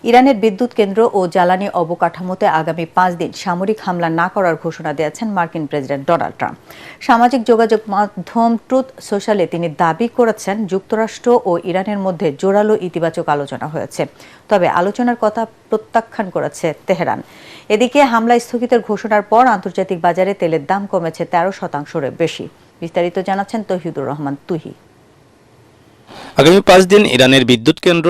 ইরানের বিদ্যুৎ কেন্দ্র ও জ্বালানি অবকাঠামোতে আগামী 5 দিন সামরিক হামলা না করার ঘোষণা দিয়েছেন মার্কিন প্রেসিডেন্ট ডোনাল্ড ট্রাম্প। সামাজিক যোগাযোগ মাধ্যম ট্রুথ সোশ্যালে তিনি দাবি করেছেন যুক্তরাষ্ট্র ও ইরানের মধ্যে জোরালো ইতিবাচক আলোচনা হয়েছে, তবে আলোচনার কথা প্রত্যাখ্যান করেছে তেহরান। এদিকে হামলা স্থগিতের ঘোষণার পর আন্তর্জাতিক বাজারে তেলের দাম কমেছে 13%-এর বেশি। বিস্তারিত জানাচ্ছেন তৌহিদুর রহমান তুহি। আগামী 5 দিন ইরানের বিদ্যুৎ কেন্দ্র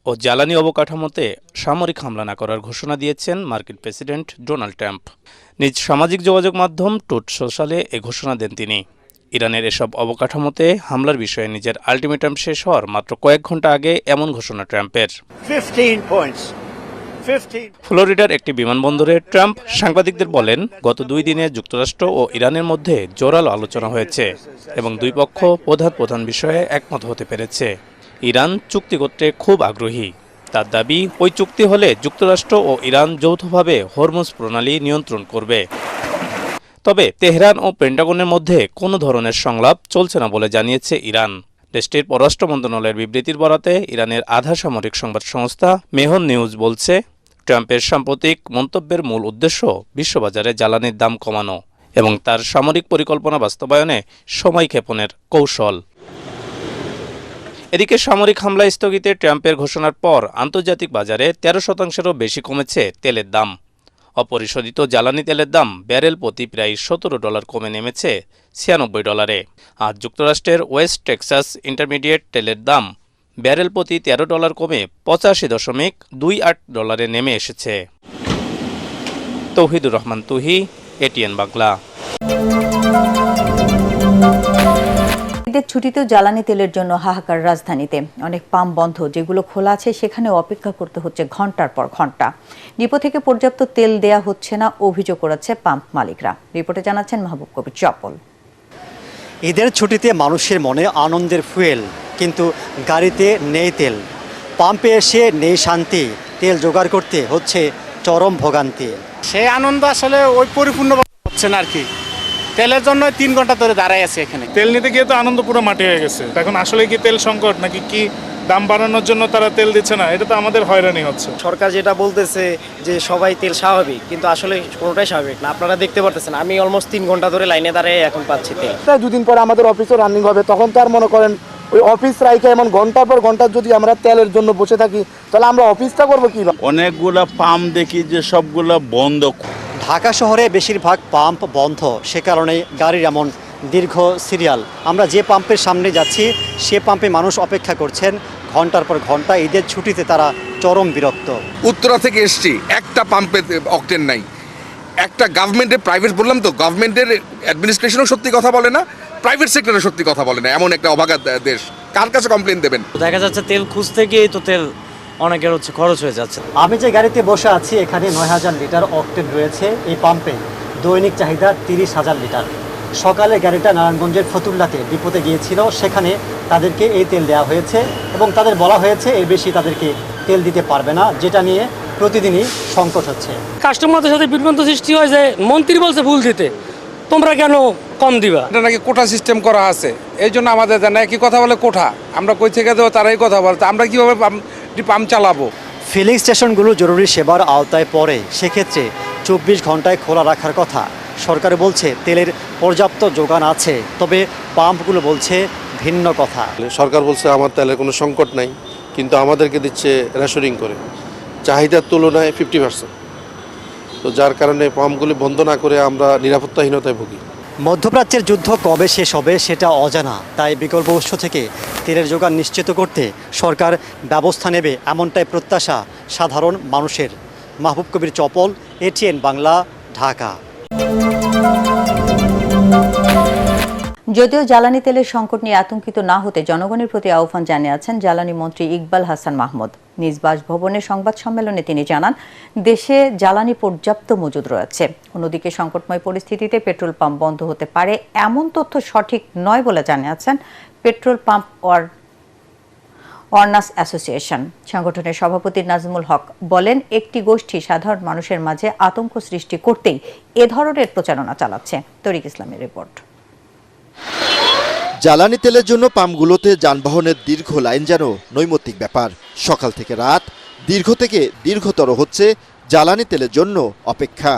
ও জ্বালানি অবকাঠামোতে সামরিক হামলা না করার ঘোষণা দিয়েছেন মার্কিন প্রেসিডেন্ট ডোনাল্ড ট্রাম্প। নিজ সামাজিক যোগাযোগ মাধ্যম ট্রুথ সোশ্যালে এ ঘোষণা দেন তিনি। ইরানের এসব অবকাঠামোতে হামলার বিষয়ে নিজের আলটিমেটাম শেষ হওয়ার মাত্র কয়েক ঘন্টা আগে এমন ঘোষণা ট্রাম্পের। 15 points. ফ্লোরিডার একটি বিমানবন্দরে ট্রাম্প সাংবাদিকদের বলেন, গত 2 দিনে যুক্তরাষ্ট্র ও ইরানের মধ্যে জোরালো আলোচনা হয়েছে এবং দুই পক্ষ প্রধান বিষয়ে একমত হতে পেরেছে। ইরান চুক্তি করতে খুব আগ্রহী। তার দাবি, ওই চুক্তি হলে যুক্তরাষ্ট্র ও ইরান যৌথভাবে হরমুজ প্রণালী নিয়ন্ত্রণ করবে। তবে তেহরান ও পেন্টাগনের মধ্যে কোনো ধরনের সংলাপ চলছে না বলে জানিয়েছে ইরান। দেশটির পররাষ্ট্র মন্ত্রণালয়ের বিবৃতির বরাতে ইরানের আধা সামরিক সংবাদ সংস্থা মেহর নিউজ বলছে, ট্রাম্পের সাম্প্রতিক মন্তব্যের মূল উদ্দেশ্য বিশ্ববাজারে জ্বালানির দাম কমানো এবং তার সামরিক পরিকল্পনা বাস্তবায়নে সময়ক্ষেপণের কৌশল। এদিকে সামরিক হামলা স্থগিতে ট্রাম্পের ঘোষণার পর আন্তর্জাতিক বাজারে 13%-এরও বেশি কমেছে তেলের দাম। অপরিশোধিত জ্বালানি তেলের দাম ব্যারেল প্রতি প্রায় $17 কমে নেমেছে $96। আর যুক্তরাষ্ট্রের ওয়েস্ট টেক্সাস ইন্টারমিডিয়েট তেলের দাম ব্যারেল প্রতি $13 কমে $85.28 নেমে এসেছে। তৌহিদুর রহমান তুহি, এটিএন বাংলা। ঈদের ছুটিতেও জ্বালানি তেলের জন্য হাহাকার রাজধানীতে। অনেক পাম্প বন্ধ, যেগুলো খোলা আছে সেখানেও অপেক্ষা করতে হচ্ছে ঘন্টার পর ঘন্টা। ডিপো থেকে পর্যাপ্ত তেল দেয়া হচ্ছে না অভিযোগ করেছে পাম্প মালিকরা। রিপোর্টে জানাচ্ছেন মাহবুব কবির চপল। ঈদের ছুটিতে মানুষের মনে আনন্দের ফুয়েল, কিন্তু গাড়িতে নেই তেল। পাম্পে এসে নেই শান্তি, তেল জোগাড় করতে হচ্ছে চরম ভোগান্তি। সেই আনন্দ আসলে ওই পরিপূর্ণ হচ্ছে না আর কি। তেলের জন্য 3 ঘন্টা ধরে দাঁড়াই আছে এখানে। তেল নিতে গিয়ে তো আনন্দ পুরো মাটি হয়ে গেছে। এখন আসলে কি তেল সংকট নাকি কি দাম বাড়ানোর জন্য তারা তেল দিচ্ছে না? এটা তো আমাদের হয়রানি হচ্ছে। সরকার যেটা বলতেছে যে সবাই তেল স্বাভাবিক, কিন্তু আসলে কোনোটাই স্বাভাবিক না। আপনারা দেখতে পারতেছেন, আমি অলমোস্ট 3 ঘন্টা ধরে লাইনে দাঁড়িয়ে এখন পাচ্ছি তেল। 2 দিন পরে আমাদের অফিসও রানিং হবে, তখন তো আর মনে করেন ওই অফিস রাইখে এমন ঘন্টার পর ঘন্টা যদি আমরা তেলের জন্য বসে থাকি, তাহলে আমরা অফিসটা করবো কি? অনেকগুলো পাম্প দেখি যে সবগুলো বন্ধ। ঢাকা শহরে বেশিরভাগ পাম্প বন্ধ, সে কারণে গাড়ির এমন দীর্ঘ সিরিয়াল। আমরা যে পাম্পের সামনে যাচ্ছি সে পাম্পে মানুষ অপেক্ষা করছেন ঘন্টার পর ঘন্টা। ঈদের ছুটিতে তারা চরম বিরক্ত। উত্তরা থেকে এসছি, একটা পাম্পে অকটেন নাই। একটা গভর্নমেন্টের প্রাইভেট বললাম তো, গভর্নমেন্টের অ্যাডমিনিস্ট্রেশনও সত্যি কথা বলে না, প্রাইভেট সেক্টরে সত্যি কথা বলে না। এমন একটা অভাগা দেশ, কার কাছে কমপ্লেন দেবেন? দেখা যাচ্ছে তেল খুঁজতে গিয়েই তো তেল অনেকের খরচ হয়ে যাচ্ছে। আমি যে গাড়িতে বসে আছি এখানে 9000 লিটার অকটেন রয়েছে। এই পাম্পে দৈনিক চাহিদা 30,000 লিটার। সকালে গাড়িটা নারায়ণগঞ্জের ফতুল্লাতে ডিপোতে গিয়েছিল, সেখানে তাদেরকে এই তেল দেওয়া হয়েছে এবং তাদের বলা হয়েছে এর বেশি তাদেরকে তেল দিতে পারবে না, যেটা নিয়ে প্রতিদিনই সংকট হচ্ছে। কাস্টমারদের সাথে বিভ্রান্ত সৃষ্টি হয় যে মন্ত্রী বলছে ভুল দিতে, তোমরা কেন কম দিবা? এটা নাকি কোটা সিস্টেম করা আছে, এই জন্য আমাদের জানা একই কথা বলে কোঠা। আমরা কই থেকে দেবো তারাই কথা বলতে, আমরা কীভাবে পাম্প চালাবো? ফিলিং স্টেশনগুলো জরুরি সেবার আওতায় পড়ে, সেক্ষেত্রে 24 ঘন্টায় খোলা রাখার কথা। সরকার বলছে তেলের পর্যাপ্ত যোগান আছে, তবে পাম্পগুলো বলছে ভিন্ন কথা। সরকার বলছে আমার তেলের কোনো সংকট নাই, কিন্তু আমাদেরকে দিচ্ছে রেশনিং করে, চাহিদার তুলনায় 50%। তো যার কারণে পাম্পগুলি বন্ধ না করে আমরা নিরাপত্তাহীনতায় ভুগি। মধ্যপ্রাচ্যের যুদ্ধ কবে শেষ হবে সেটা অজানা, তাই বিকল্প উৎস থেকে তেলের যোগান নিশ্চিত করতে সরকার ব্যবস্থা নেবে, এমনটাই প্রত্যাশা সাধারণ মানুষের। মাহবুব কবির চপল, এটিএন বাংলা, ঢাকা। যদিও জ্বালানি তেলের সংকট নিয়ে আতঙ্কিত না হতে জনগণের প্রতি আহ্বান জানিয়েছেন জ্বালানি মন্ত্রী ইকবাল হাসান মাহমুদ। নিজ বাসভবনে সংবাদ সম্মেলনে তিনি জানান, দেশে জ্বালানি পর্যাপ্ত মজুদ রয়েছে। অন্যদিকে সংকটময় পরিস্থিতিতে পেট্রোল পাম্প বন্ধ হতে পারে এমন তথ্য সঠিক নয় বলে জানিয়েছেন পেট্রোল পাম্প অনার্স অ্যাসোসিয়েশন। সংগঠনের সভাপতি নাজমুল হক বলেন, একটি গোষ্ঠী সাধারণ মানুষের মাঝে আতঙ্ক সৃষ্টি করতেই এ ধরনের প্রচারণা চালাচ্ছে। তরিক ইসলামের রিপোর্ট। জ্বালানি তেলের জন্য পাম্পগুলোতে যানবাহনের দীর্ঘ লাইন যেন নৈমিত্তিক ব্যাপার। সকাল থেকে রাত দীর্ঘ থেকে দীর্ঘতর হচ্ছে জ্বালানি তেলের জন্য অপেক্ষা।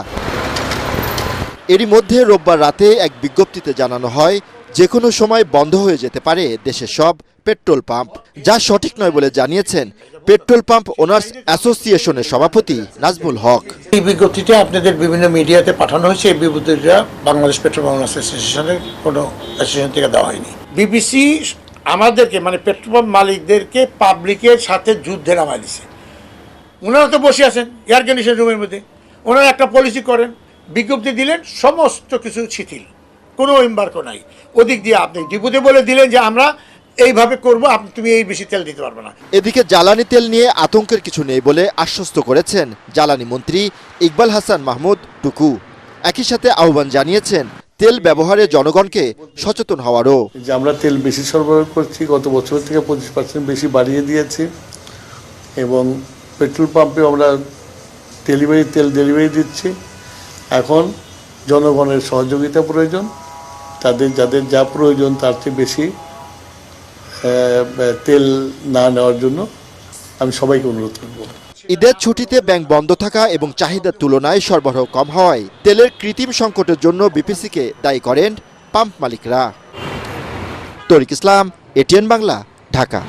এরই মধ্যে রোববার রাতে এক বিজ্ঞপ্তিতে জানানো হয় যে কোনো সময় বন্ধ হয়ে যেতে পারে দেশের সব পেট্রোল পাম্প, যা সঠিক নয় বলে জানিয়েছেন পেট্রোল পাম্প ওনার্স অ্যাসোসিয়েশনের সভাপতি নাজমুল হক। এই বিজ্ঞপ্তিটা আপনাদের বিভিন্ন মিডিয়াতে পাঠানো হয়েছে। এই বিজ্ঞপ্তিটা বাংলাদেশ পেট্রোল পাম্প ওনার্স অ্যাসোসিয়েশনের কোনো অ্যাসোসিয়েশন থেকে দেওয়া হয়নি। বিবিসি আমাদেরকে মানে পেট্রোল পাম্প মালিকদেরকে পাবলিকের সাথে যুদ্ধে নামায় দিছে। ওনারা তো বসে আছেন এয়ার কন্ডিশন রুমের মধ্যে, ওনারা একটা পলিসি করেন, বিজ্ঞপ্তি দিলেন, সমস্ত কিছু শিথিল, কোনো এম্বার্কো নাই। ওদিক দিয়ে আপনি ডিপুতে বলে দিলেন যে আমরা এইভাবে করবো, তুমি এই বেশি তেল দিতে পারবে না। এদিকে জ্বালানি তেল নিয়ে আতঙ্কের কিছু নেই বলে আশ্বস্ত করেছেন জ্বালানি মন্ত্রী ইকবাল হাসান মাহমুদ টুকু। একই সাথে আহ্বান জানিয়েছেন তেল ব্যবহারে জনগণকে সচেতন হওয়ারও। যে আমরা তেল বেশি সরবরাহ করছি, গত বছর থেকে 25% বেশি বাড়িয়ে দিয়েছি, এবং পেট্রোল পাম্পে আমরা তেল ডেলিভারি দিচ্ছি। এখন জনগণের সহযোগিতা প্রয়োজন, যাদের যা প্রয়োজন তার চেয়ে বেশি তেল না নেওয়ার জন্য আমি সবাইকে অনুরোধ করব। ঈদের ছুটিতে ব্যাংক বন্ধ থাকা এবং চাহিদার তুলনায় সরবরাহ কম হওয়ায় তেলের কৃত্রিম সংকটের জন্য বিপিসিকে দায়ী করেন পাম্প মালিকরা। তরিক ইসলাম, এটিএন বাংলা, ঢাকা।